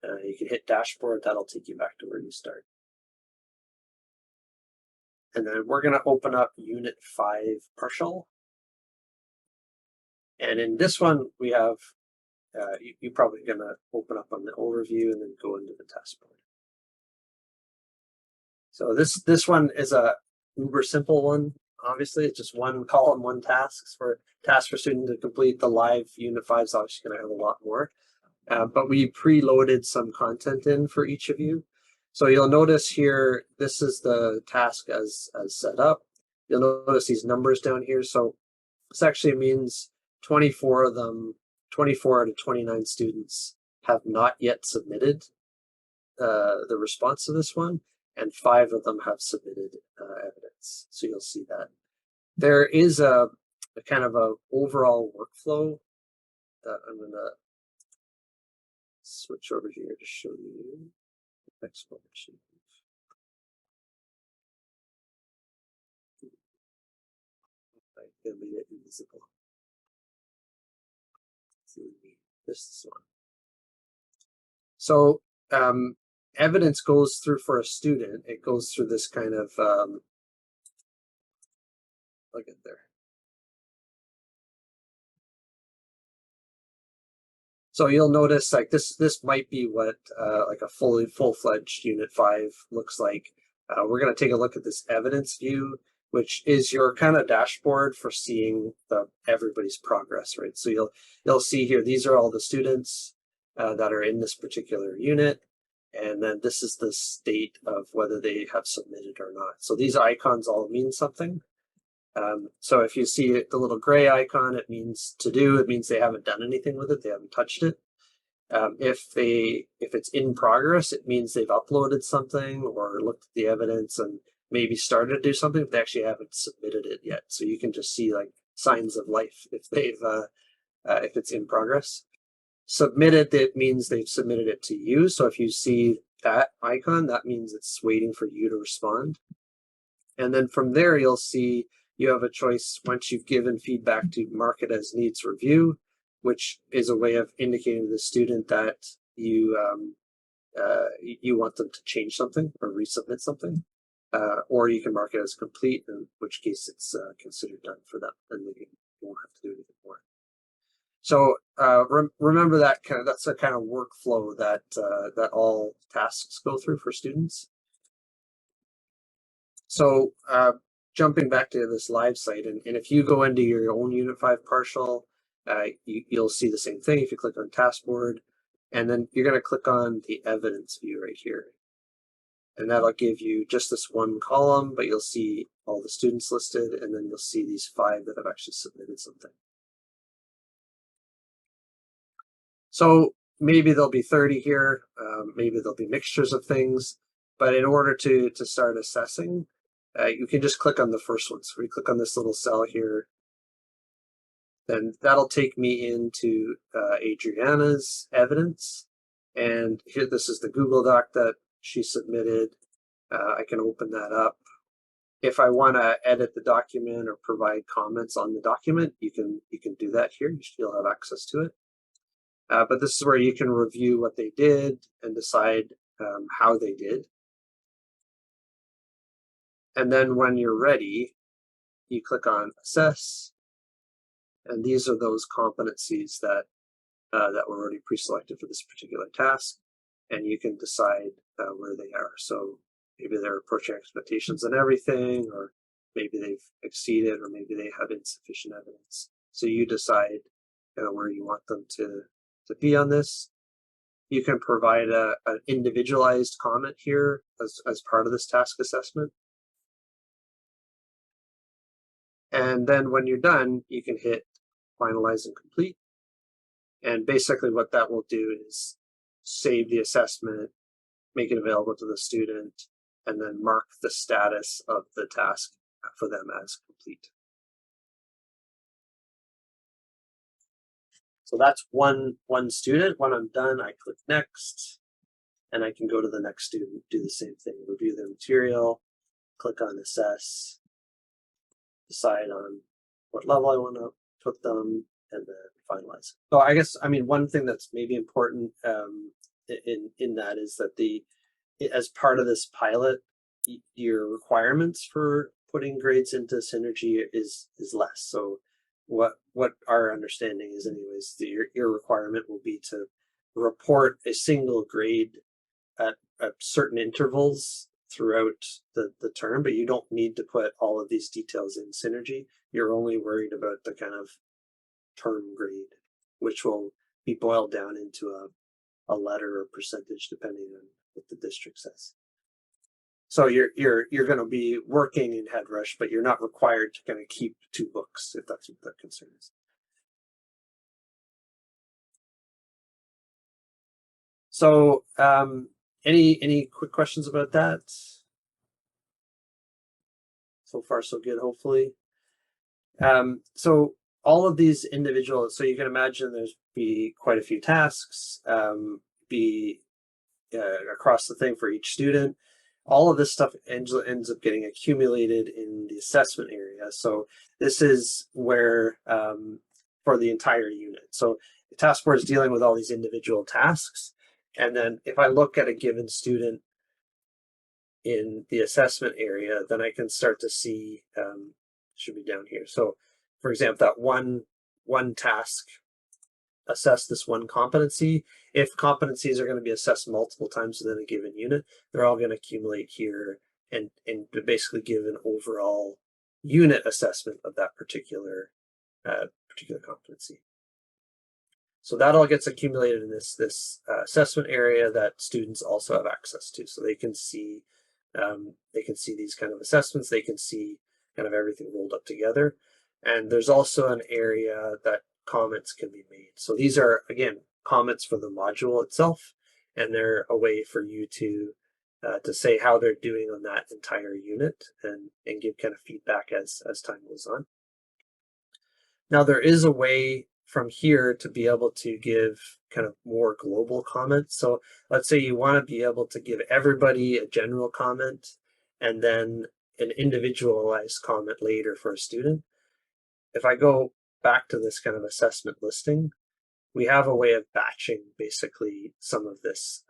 You can hit Dashboard. That'll take you back to where you start. And then we're going to open up Unit 5 Partial. And in this one, we have, you're probably going to open up on the overview and then go into the task board. So this one is a uber simple one. Obviously, it's just one column, one task for student to complete. The live Unit 5 is obviously going to have a lot more. But we preloaded some content in for each of you. So you'll notice here, this is the task as set up. You'll notice these numbers down here. So this actually means 24 of them, 24 out of 29 students have not yet submitted the response to this one, and 5 of them have submitted evidence. So you'll see that. There is a kind of a overall workflow that I'm going to switch over here to show you the explanation. I made it invisible. This one. So evidence goes through for a student. It goes through this kind of look at there. So you'll notice like this might be what like a full-fledged Unit 5 looks like. We're going to take a look at this evidence view, which is your kind of dashboard for seeing everybody's progress, right? So you'll see here, these are all the students that are in this particular unit. And then this is the state of whether they have submitted or not. So these icons all mean something. So if you see the little gray icon, it means to do. It means they haven't done anything with it. They haven't touched it. If it's in progress, it means they've uploaded something or looked at the evidence and maybe started to do something, but they actually haven't submitted it yet. So you can just see like signs of life if if it's in progress. Submitted, it means they've submitted it to you. So if you see that icon, that means it's waiting for you to respond. And then from there, you'll see you have a choice once you've given feedback to mark it as needs review, which is a way of indicating to the student that you want them to change something or resubmit something, or you can mark it as complete, in which case it's considered done for them, and they won't have to do anything more. So remember that's a kind of workflow that that all tasks go through for students. So jumping back to this live site, and if you go into your own Unit 5 partial, you'll see the same thing if you click on taskboard, and then you're going to click on the evidence view right here. And that'll give you just this one column, but you'll see all the students listed, and then you'll see these 5 that have actually submitted something. So maybe there'll be 30 here, maybe there'll be mixtures of things, but in order to start assessing, you can just click on the first one. So we click on this little cell here, then that'll take me into Adriana's evidence. And here, this is the Google Doc that she submitted. I can open that up. If I want to edit the document or provide comments on the document, you can do that here. You'll have access to it. But this is where you can review what they did and decide how they did. And then when you're ready, you click on Assess. And these are those competencies that were already pre-selected for this particular task. And you can decide where they are. So maybe they're approaching expectations and everything, or maybe they've exceeded, or maybe they have insufficient evidence. So you decide where you want them to be on this. You can provide an individualized comment here as part of this task assessment. And then when you're done, you can hit finalize and complete. And basically what that will do is save the assessment, make it available to the student, and then mark the status of the task for them as complete. So that's one student. When I'm done, I click next, and I can go to the next student, do the same thing, review their material, click on assess, decide on what level I want to put them, and then finalize. So I guess, I mean, one thing that's maybe important in that is that as part of this pilot, your requirements for putting grades into Synergy is less. So what our understanding is anyways, your requirement will be to report a single grade at certain intervals throughout the term, but you don't need to put all of these details in Synergy. You're only worried about the kind of term grade, which will be boiled down into a letter or percentage depending on what the district says. So you're going to be working in Headrush, but you're not required to kind of keep 2 books if that's what that concern is. So any quick questions about that? So far, so good, hopefully. So all of these individual, so you can imagine there's be quite a few tasks, across the thing for each student. All of this stuff ends up getting accumulated in the assessment area. So this is where, for the entire unit. So the task board is dealing with all these individual tasks. And then if I look at a given student in the assessment area, then I can start to see, should be down here. So for example, that one task, assess this one competency. If competencies are going to be assessed multiple times within a given unit, they're all going to accumulate here and basically give an overall unit assessment of that particular competency. So that all gets accumulated in this assessment area that students also have access to, so they can see these kind of assessments. They can see kind of everything rolled up together, and there's also an area that comments can be made. So these are, again, comments for the module itself, and they're a way for you to say how they're doing on that entire unit and give kind of feedback as time goes on. Now there is a way from here to be able to give kind of more global comments. So let's say you want to be able to give everybody a general comment and then an individualized comment later for a student. If I go back to this kind of assessment listing, we have a way of batching basically some of this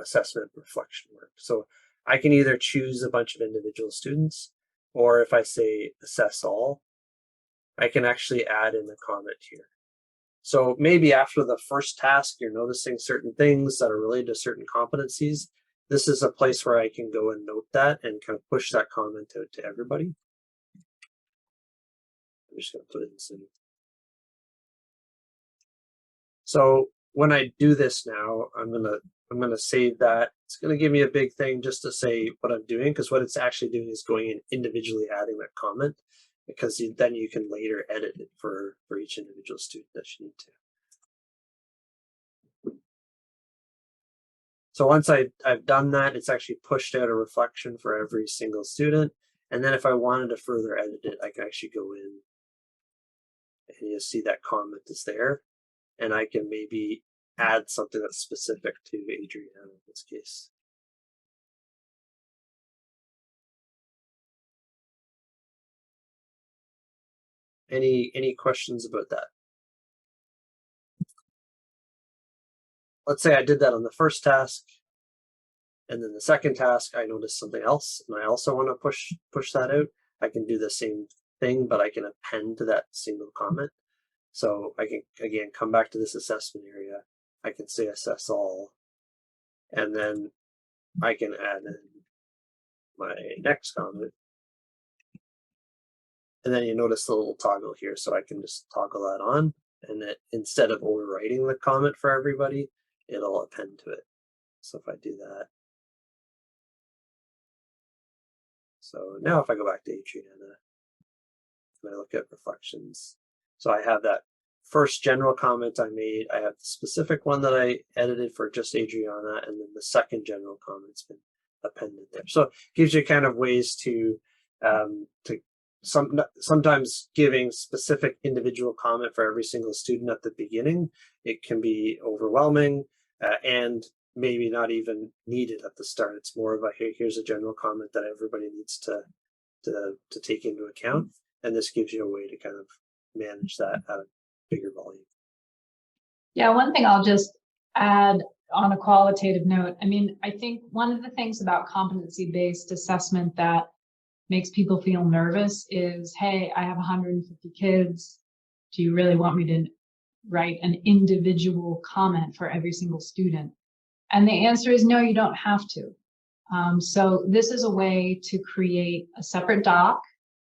assessment reflection work. So I can either choose a bunch of individual students, or if I say assess all, I can actually add in a comment here. So maybe after the first task, you're noticing certain things that are related to certain competencies. This is a place where I can go and note that and kind of push that comment out to everybody. I'm just going to put it in soon. So when I do this now, I'm gonna save that. It's gonna give me a big thing just to say what I'm doing, because what it's actually doing is going in individually adding that comment, because then you can later edit it for each individual student that you need to. So once I've done that, it's actually pushed out a reflection for every single student. And then if I wanted to further edit it, I can actually go in and you'll see that comment is there. And I can maybe add something that's specific to Adriana in this case. Any questions about that? Let's say I did that on the first task, and then the second task I noticed something else, and I also want to push that out. I can do the same thing, but I can append to that single comment. So I can again come back to this assessment area. I can say assess all, and then I can add in my next comment. And then you notice the little toggle here, so I can just toggle that on, and that instead of overwriting the comment for everybody, it'll append to it. So if I do that, so now if I go back to Adriana and I look at reflections, so I have that first general comment I made, I have the specific one that I edited for just Adriana, and then the second general comment's been appended there. So it gives you kind of ways to sometimes giving specific individual comment for every single student at the beginning. It can be overwhelming and maybe not even needed at the start. It's more of a, hey, here's a general comment that everybody needs to take into account. And this gives you a way to kind of manage that at a bigger volume. Yeah, one thing I'll just add on a qualitative note. I mean, I think one of the things about competency-based assessment that makes people feel nervous is, hey, I have 150 kids. Do you really want me to write an individual comment for every single student? And the answer is no, you don't have to. So this is a way to create a separate doc.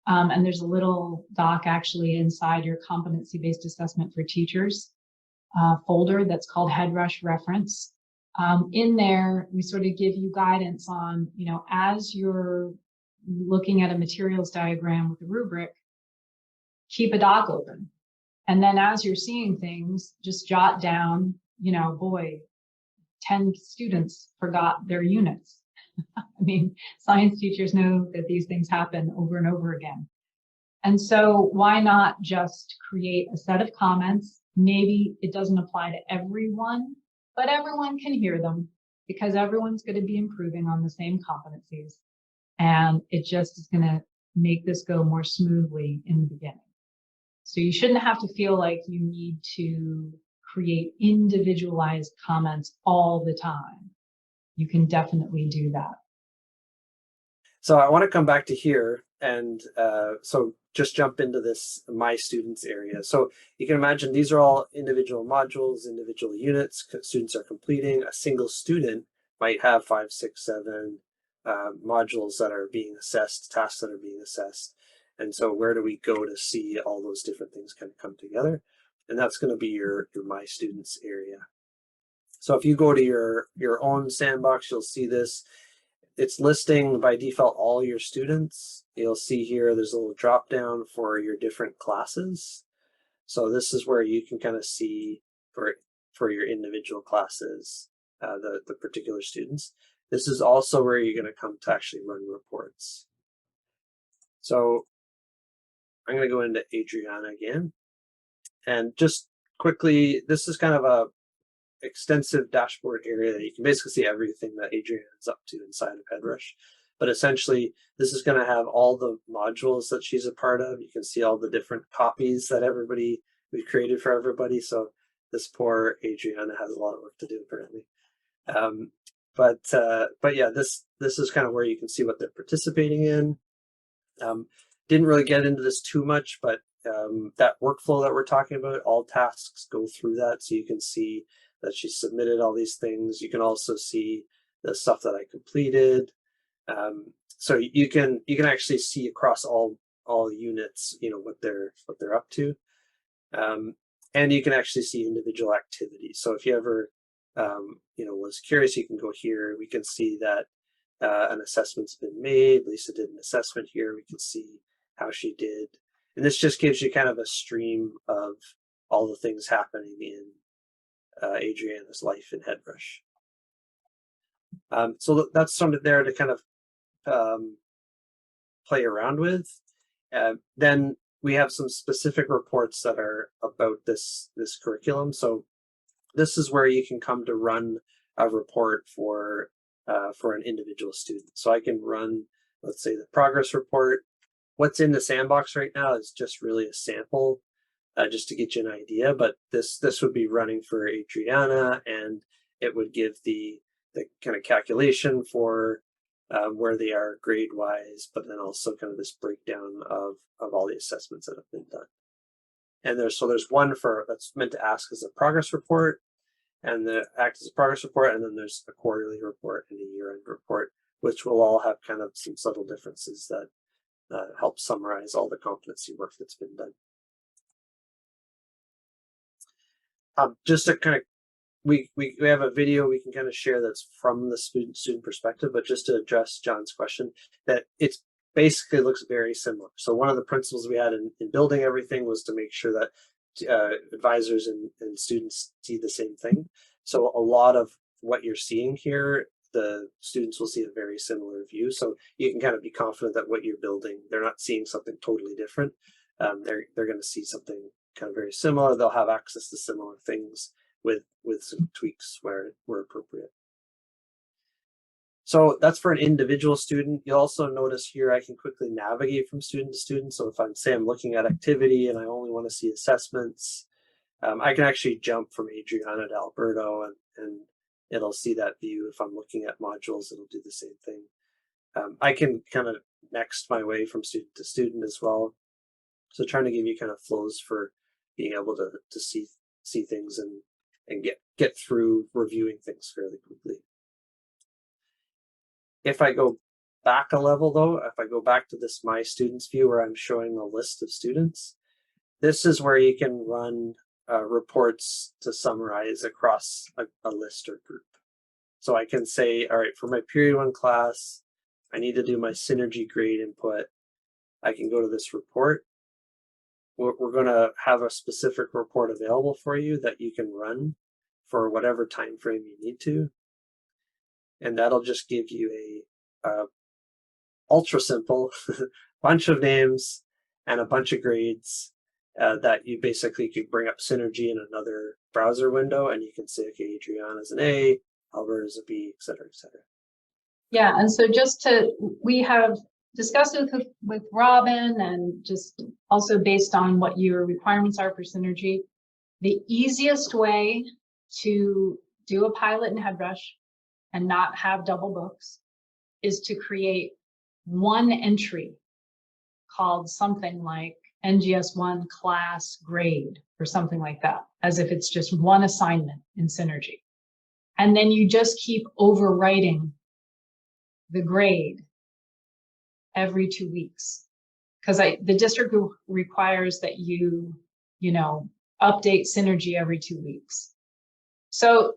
And there's a little doc actually inside your competency-based assessment for teachers folder that's called Headrush Reference. In there, we sort of give you guidance on, as you're looking at a materials diagram with a rubric, keep a doc open. And then as you're seeing things, just jot down, boy, 10 students forgot their units. I mean, science teachers know that these things happen over and over again. And so why not just create a set of comments? Maybe it doesn't apply to everyone, but everyone can hear them because everyone's going to be improving on the same competencies. And it just is going to make this go more smoothly in the beginning. So you shouldn't have to feel like you need to create individualized comments all the time, you can definitely do that. So I want to come back to here, and so just jump into this My Students area. So you can imagine these are all individual modules, individual units students are completing. A single student might have 5, 6, 7 modules that are being assessed, tasks that are being assessed. And so where do we go to see all those different things kind of come together? And that's going to be your My Students area. So if you go to your own sandbox, you'll see this. It's listing by default all your students. You'll see here there's a little drop down for your different classes. So this is where you can kind of see for your individual classes the particular students. This is also where you're going to come to actually run reports. So I'm going to go into Adriana again, and just quickly, this is kind of a extensive dashboard area that you can basically see everything that Adriana is up to inside of Headrush. But essentially, this is going to have all the modules that she's a part of. You can see all the different copies that we've created for everybody. So this poor Adriana has a lot of work to do apparently. But yeah, this is kind of where you can see what they're participating in. Didn't really get into this too much, but that workflow that we're talking about, all tasks go through that, so you can see that she submitted all these things. You can also see the stuff that I completed. So you can actually see across all units, what they're up to, and you can actually see individual activities. So if you ever was curious, you can go here. We can see that an assessment's been made. Lisa did an assessment here. We can see how she did, and this just gives you kind of a stream of all the things happening in Adriana's life in Headrush. So that's something there to kind of play around with. Then we have some specific reports that are about this curriculum. So this is where you can come to run a report for an individual student. So I can run, let's say, the progress report. What's in the sandbox right now is just really a sample, just to get you an idea. But this would be running for Adriana, and it would give the kind of calculation for where they are grade wise, but then also kind of this breakdown of all the assessments that have been done. And there's one that's meant to ask as a progress report, and act as a progress report, and then there's a quarterly report and a year-end report, which will all have kind of some subtle differences that help summarize all the competency work that's been done. Just to kind of, we have a video we can kind of share that's from the student perspective, but just to address John's question, that it's basically looks very similar. So one of the principles we had in building everything was to make sure that advisors and students see the same thing. So a lot of what you're seeing here, the students will see a very similar view. So you can kind of be confident that what you're building, they're not seeing something totally different. They're going to see something kind of very similar. They'll have access to similar things with some tweaks where appropriate. So that's for an individual student. You'll also notice here I can quickly navigate from student to student. So if I'm looking at activity and I only want to see assessments, I can actually jump from Adriana to Alberto, and it'll see that view. If I'm looking at modules, it'll do the same thing. I can kind of next my way from student to student as well. So trying to give you kind of flows for being able to see things and get through reviewing things fairly quickly. If I go back a level though, if I go back to this My Students view where I'm showing a list of students, this is where you can run reports to summarize across a list or group. So I can say, all right, for my period 1 class, I need to do my synergy grade input. I can go to this report. We're going to have a specific report available for you that you can run for whatever time frame you need to. And that'll just give you a ultra simple bunch of names and a bunch of grades that you basically could bring up Synergy in another browser window, and you can say, okay, Adriana's an A, Alberta's a B, et cetera, et cetera. Yeah, and so we have discussed it with Robin, and just also based on what your requirements are for Synergy, The easiest way to do a pilot in Headrush and not have double books is to create one entry called something like NGS1 class grade or something like that, as if it's just one assignment in Synergy. And then you just keep overwriting the grade every 2 weeks. Because the district requires that you update Synergy every 2 weeks. So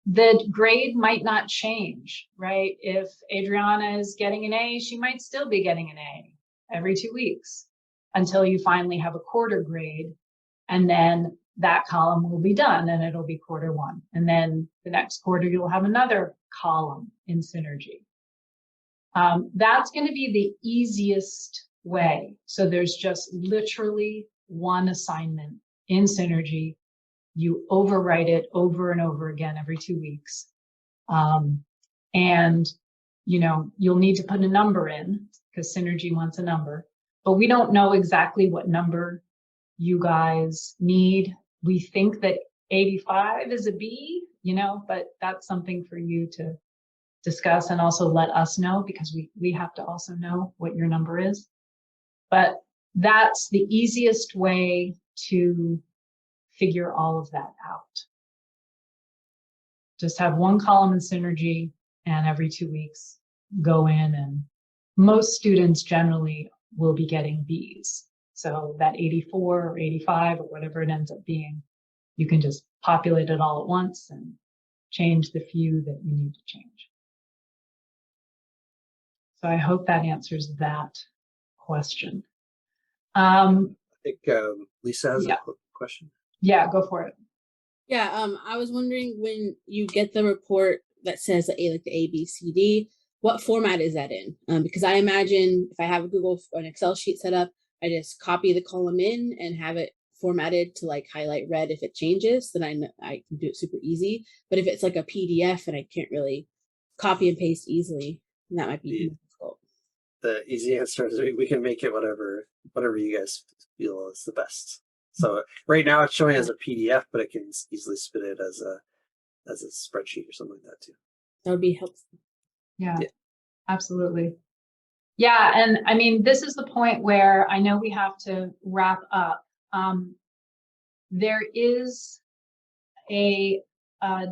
the grade might not change, right? If Adriana is getting an A, she might still be getting an A every 2 weeks until you finally have a quarter grade. And then that column will be done and it'll be quarter one. And then the next quarter, you'll have another column in Synergy. That's going to be the easiest way. So there's just literally one assignment in Synergy. You overwrite it over and over again every 2 weeks. And, you'll need to put a number in because Synergy wants a number, but we don't know exactly what number you guys need. We think that 85 is a B, but that's something for you to discuss and also let us know because we have to also know what your number is. But that's the easiest way to figure all of that out. Just have one column in Synergy and every 2 weeks go in, and most students generally will be getting Bs. So that 84 or 85 or whatever it ends up being, you can just populate it all at once and change the few that you need to change. So I hope that answers that question. I think Lisa has a question. Yeah, go for it. Yeah, I was wondering, when you get the report that says like the A, B, C, D, what format is that in? Because I imagine if I have an Excel sheet set up, I just copy the column in and have it formatted to like highlight red if it changes, then I can do it super easy. But if it's like a PDF and I can't really copy and paste easily, then that might be difficult. The easy answer is we can make it whatever you guys feel is the best. So right now it's showing as a PDF, but it can easily spit it as a spreadsheet or something like that too. That would be helpful. Yeah, absolutely. Yeah, and I mean, this is the point where I know we have to wrap up. There is a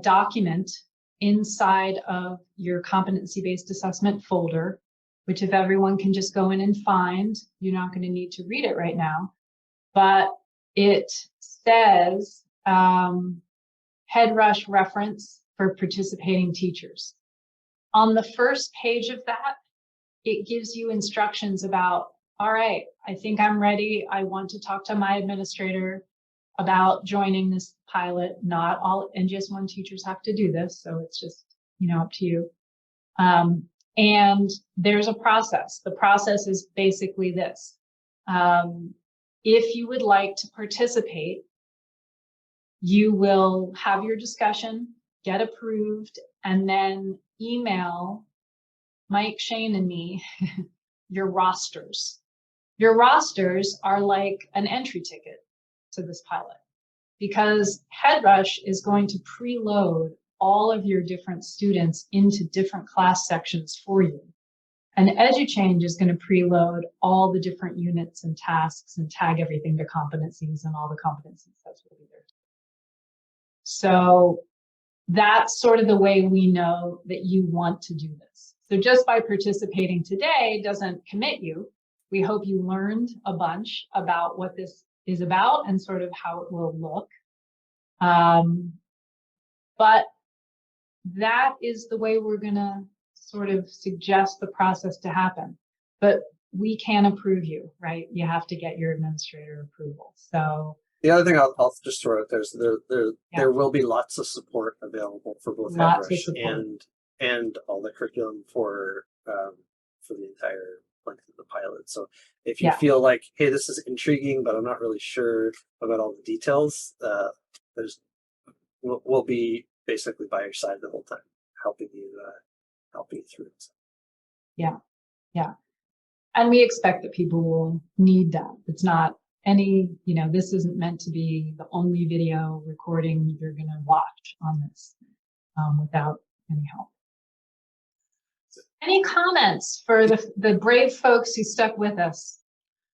document inside of your competency-based assessment folder, which if everyone can just go in and find, you're not going to need to read it right now, but it says Headrush reference for participating teachers. On the first page of that, it gives you instructions about, all right, I think I'm ready. I want to talk to my administrator about joining this pilot. Not all NGS1 teachers have to do this, so it's just, up to you. And there's a process. The process is basically this. If you would like to participate, you will have your discussion, get approved, and then email Mike, Shane, and me your rosters. Your rosters are like an entry ticket to this pilot because Headrush is going to preload all of your different students into different class sections for you. And EduChange is going to preload all the different units and tasks and tag everything to competencies, and all the competency sets will be there. So that's sort of the way we know that you want to do this. So just by participating today doesn't commit you. We hope you learned a bunch about what this is about and sort of how it will look. But that is the way we're going to sort of suggest the process to happen. But we can approve you, right? You have to get your administrator approval. So the other thing I'll just throw out there will be lots of support available for both Headrush and all the curriculum for the entire length of the pilot. So if you feel like, hey, this is intriguing, but I'm not really sure about all the details, we'll be basically by your side the whole time, helping you through it. Yeah. And we expect that people will need that. It's not any, this isn't meant to be the only video recording you're going to watch on this without any help. Any comments for the brave folks who stuck with us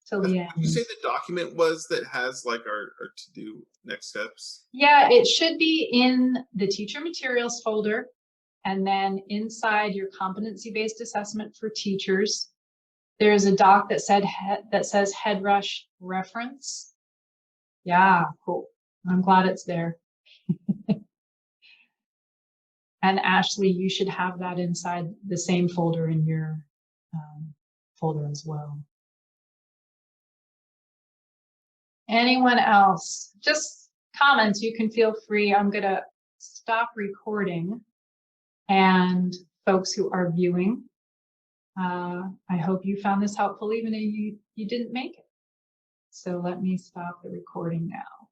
till the end? Did you say the document was that has like our to-do next steps? Yeah, it should be in the teacher materials folder, and then inside your competency-based assessment for teachers, there's a doc that says Headrush reference. Yeah, cool. I'm glad it's there. And Ashley, you should have that inside the same folder in your folder as well. Anyone else? Just comments, you can feel free. I'm gonna stop recording. And folks who are viewing, I hope you found this helpful even if you didn't make it. So let me stop the recording now.